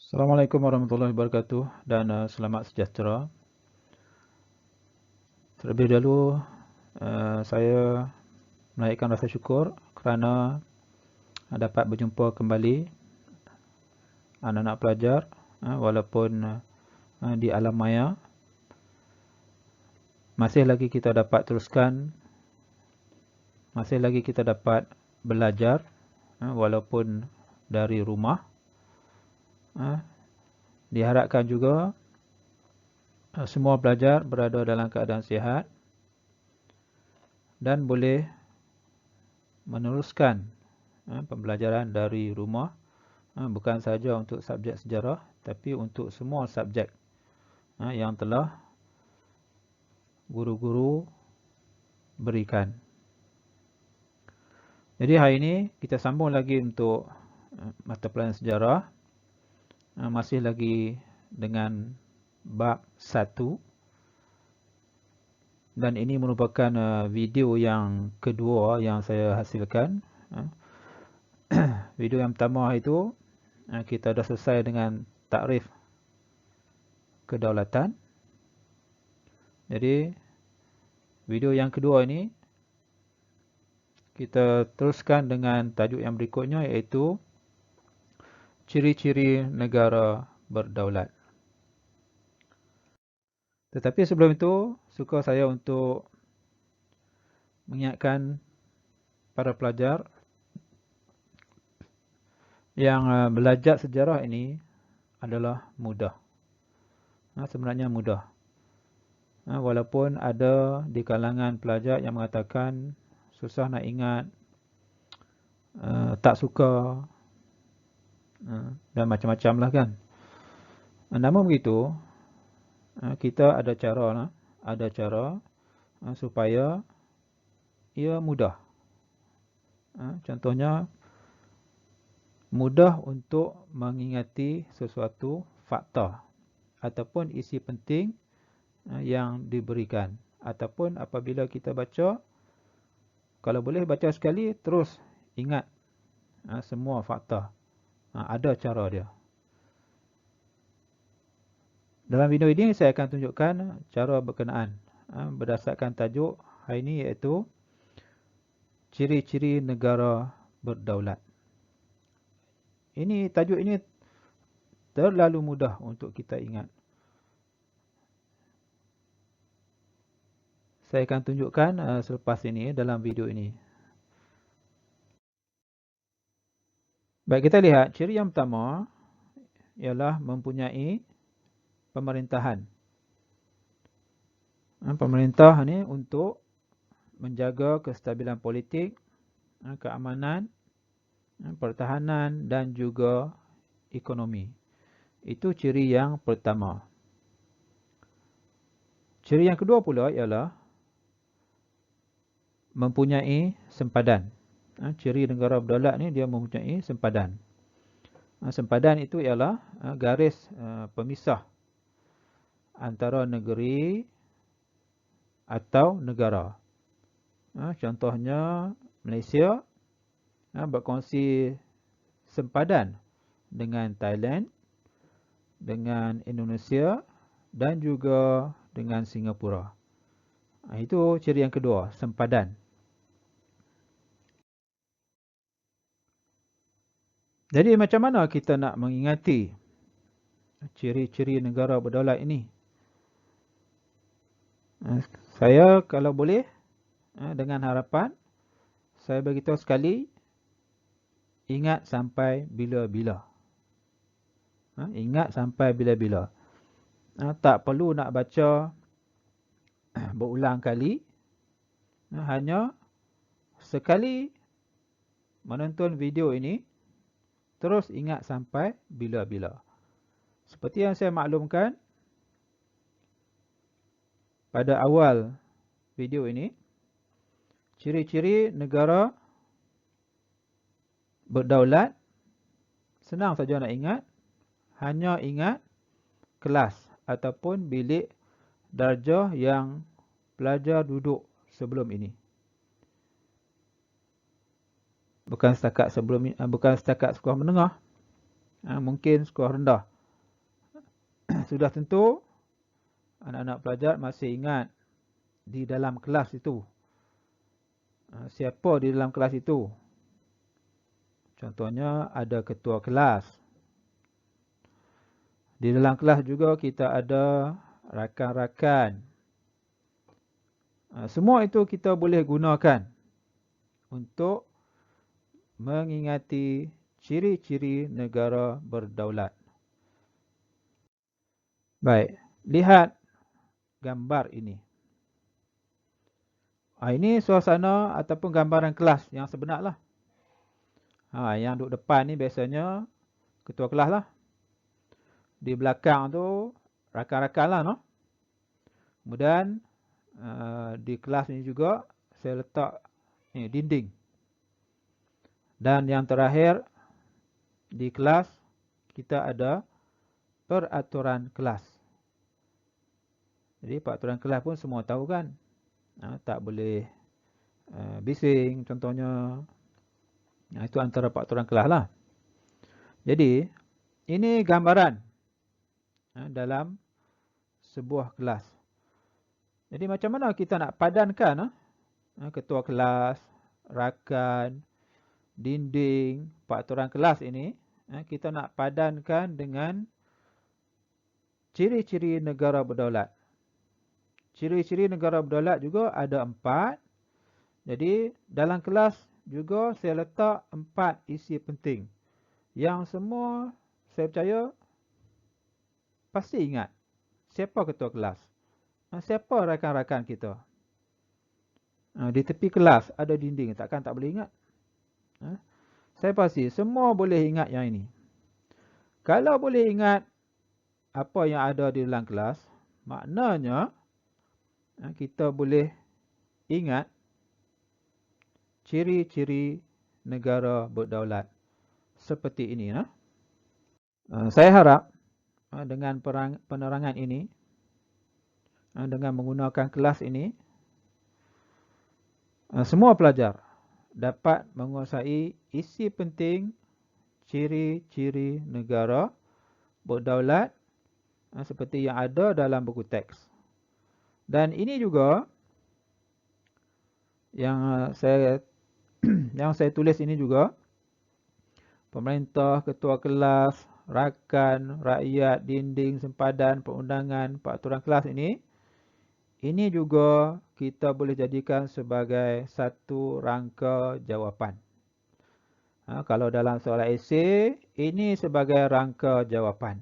Assalamualaikum warahmatullahi wabarakatuh dan selamat sejahtera. Terlebih dahulu saya menaikkan rasa syukur kerana dapat berjumpa kembali anak-anak pelajar walaupun di alam maya. Masih lagi kita dapat belajar walaupun dari rumah. Diharapkan juga semua pelajar berada dalam keadaan sihat dan boleh meneruskan pembelajaran dari rumah, bukan sahaja untuk subjek sejarah tapi untuk semua subjek yang telah guru-guru berikan. Jadi hari ini kita sambung lagi untuk mata pelajaran sejarah, masih lagi dengan bab 1, dan ini merupakan video yang kedua yang saya hasilkan. Video yang pertama itu kita dah selesai dengan takrif kedaulatan. Jadi video yang kedua ini kita teruskan dengan tajuk yang berikutnya, iaitu ciri-ciri negara berdaulat. Tetapi sebelum itu, suka saya untuk mengingatkan para pelajar yang belajar sejarah ini adalah mudah. Sebenarnya mudah. Walaupun ada di kalangan pelajar yang mengatakan susah nak ingat, tak suka, dan macam-macam lah kan. Namun begitu, kita ada cara supaya ia mudah. Contohnya, mudah untuk mengingati sesuatu fakta ataupun isi penting yang diberikan. Ataupun apabila kita baca, kalau boleh baca sekali, terus ingat semua fakta. Ada cara dia. Dalam video ini saya akan tunjukkan cara berkenaan berdasarkan tajuk hari ini, iaitu ciri-ciri negara berdaulat. Tajuk ini terlalu mudah untuk kita ingat. Saya akan tunjukkan selepas ini dalam video ini. Baik, kita lihat ciri yang pertama ialah mempunyai pemerintahan. Pemerintah ni untuk menjaga kestabilan politik, keamanan, pertahanan dan juga ekonomi. Itu ciri yang pertama. Ciri yang kedua pula ialah mempunyai sempadan. Ciri negara berdaulat ni dia mempunyai sempadan. Sempadan itu ialah garis pemisah antara negeri atau negara. Contohnya Malaysia berkongsi sempadan dengan Thailand, dengan Indonesia dan juga dengan Singapura. Itu ciri yang kedua, sempadan. Jadi macam mana kita nak mengingati ciri-ciri negara berdaulat ini? Saya kalau boleh, dengan harapan, saya beritahu sekali, ingat sampai bila-bila. Ingat sampai bila-bila. Tak perlu nak baca berulang kali. Hanya sekali menonton video ini, terus ingat sampai bila-bila. Seperti yang saya maklumkan pada awal video ini, ciri-ciri negara berdaulat senang saja nak ingat. Hanya ingat kelas ataupun bilik darjah yang pelajar duduk sebelum ini. Bukan setakat sekolah menengah, mungkin sekolah rendah. sudah tentu anak-anak pelajar masih ingat di dalam kelas itu. Siapa di dalam kelas itu? Contohnya ada ketua kelas. Di dalam kelas juga kita ada rakan-rakan. Semua itu kita boleh gunakan untuk mengingati ciri-ciri negara berdaulat. Baik, lihat gambar ini. Ini suasana ataupun gambaran kelas yang sebenar lah. Yang duduk depan ni biasanya ketua kelas lah. Di belakang tu rakan-rakan lah. No? Kemudian di kelas ni juga saya letak dinding. Dan yang terakhir di kelas kita ada peraturan kelas. Jadi peraturan kelas pun semua tahu kan. Tak boleh bising contohnya. Itu antara peraturan kelas lah. Jadi ini gambaran dalam sebuah kelas. Jadi macam mana kita nak padankan ketua kelas, rakan, dinding, peraturan kelas ini. Kita nak padankan dengan ciri-ciri negara berdaulat. Ciri-ciri negara berdaulat juga ada 4. Jadi dalam kelas juga saya letak 4 isi penting. Yang semua saya percaya pasti ingat. Siapa ketua kelas? Siapa rakan-rakan kita? Di tepi kelas ada dinding. Takkan tak boleh ingat? Saya pasti semua boleh ingat yang ini. Kalau boleh ingat apa yang ada di dalam kelas, maknanya kita boleh ingat ciri-ciri negara berdaulat seperti ini. Saya harap dengan penerangan ini, dengan menggunakan kelas ini, semua pelajar dapat menguasai isi penting ciri-ciri negara berdaulat seperti yang ada dalam buku teks. Dan ini juga yang saya tulis ini juga pemerintah, ketua kelas, rakan, rakyat, dinding, sempadan, perundangan, peraturan kelas ini juga kita boleh jadikan sebagai satu rangka jawapan. Kalau dalam soalan esei, ini sebagai rangka jawapan.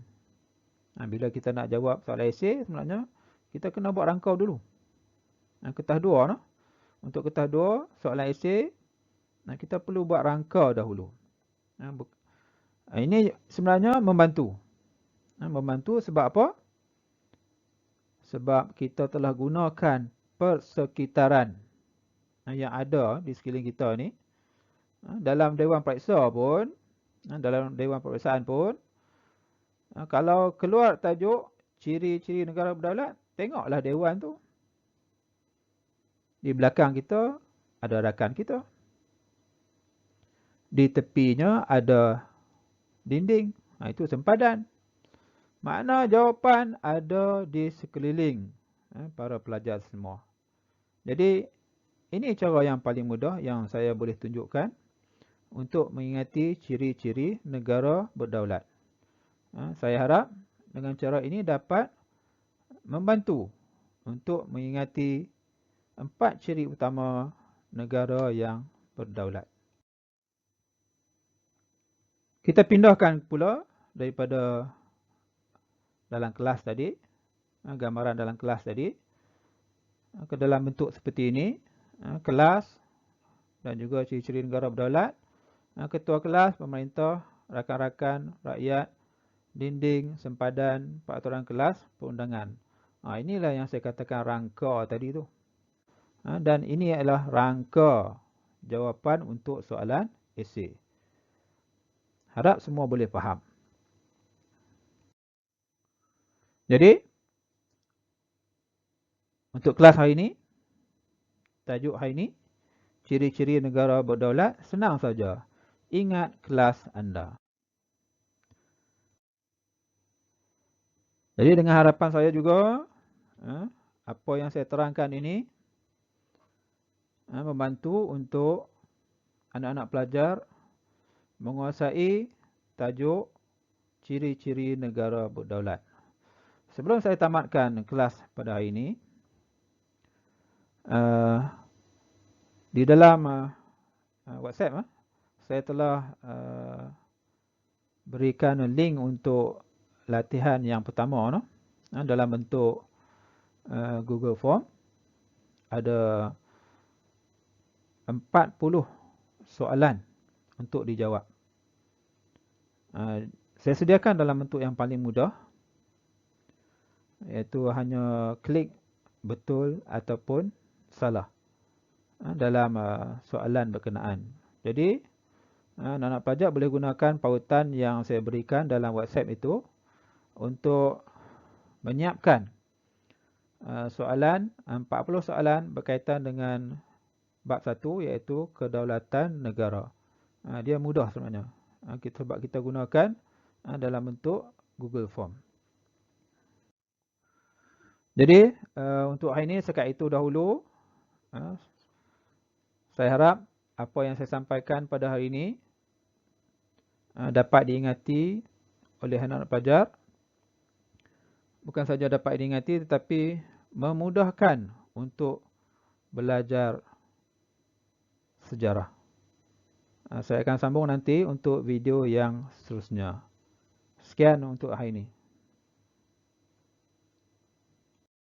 Bila kita nak jawab soalan esei, sebenarnya kita kena buat rangkau dulu. Kertas 2. Untuk kertas 2, soalan esei, kita perlu buat rangkau dahulu. Ini sebenarnya membantu. Membantu sebab apa? Sebab kita telah gunakan persekitaran yang ada di sekeliling kita ni. Dalam Dewan Periksa pun, dalam Dewan Periksaan pun, kalau keluar tajuk ciri-ciri negara berdaulat, tengoklah Dewan tu. Di belakang kita ada rakan kita. Di tepinya ada dinding. Itu sempadan. Makna jawapan ada di sekeliling para pelajar semua. Jadi, ini cara yang paling mudah yang saya boleh tunjukkan untuk mengingati ciri-ciri negara berdaulat. Saya harap dengan cara ini dapat membantu untuk mengingati 4 ciri utama negara yang berdaulat. Kita pindahkan pula daripada dalam kelas tadi, gambaran dalam kelas tadi, ke dalam bentuk seperti ini, kelas dan juga ciri-ciri negara berdaulat, ketua kelas, pemerintah, rakan-rakan, rakyat, dinding, sempadan, peraturan kelas, perundangan. Inilah yang saya katakan rangka tadi tu. Dan ini adalah rangka jawapan untuk soalan esei. Harap semua boleh faham. Jadi, untuk kelas hari ini, tajuk hari ini, ciri-ciri negara berdaulat, senang saja. Ingat kelas anda. Jadi dengan harapan saya juga, apa yang saya terangkan ini membantu untuk anak-anak pelajar menguasai tajuk ciri-ciri negara berdaulat. Sebelum saya tamatkan kelas pada hari ini, di dalam WhatsApp saya telah berikan link untuk latihan yang pertama dalam bentuk Google Form. Ada 40 soalan untuk dijawab. Saya sediakan dalam bentuk yang paling mudah, iaitu hanya klik betul ataupun salah dalam soalan berkenaan. Jadi anak-anak pelajar boleh gunakan pautan yang saya berikan dalam WhatsApp itu untuk menyiapkan soalan, 40 soalan berkaitan dengan bab 1, iaitu kedaulatan negara. Dia mudah sebenarnya. Sebab kita gunakan dalam bentuk Google Form. Jadi untuk hari ini sekat itu dahulu. Saya harap apa yang saya sampaikan pada hari ini dapat diingati oleh anak-anak pelajar. Bukan saja dapat diingati tetapi memudahkan untuk belajar sejarah. Saya akan sambung nanti untuk video yang seterusnya. Sekian untuk hari ini.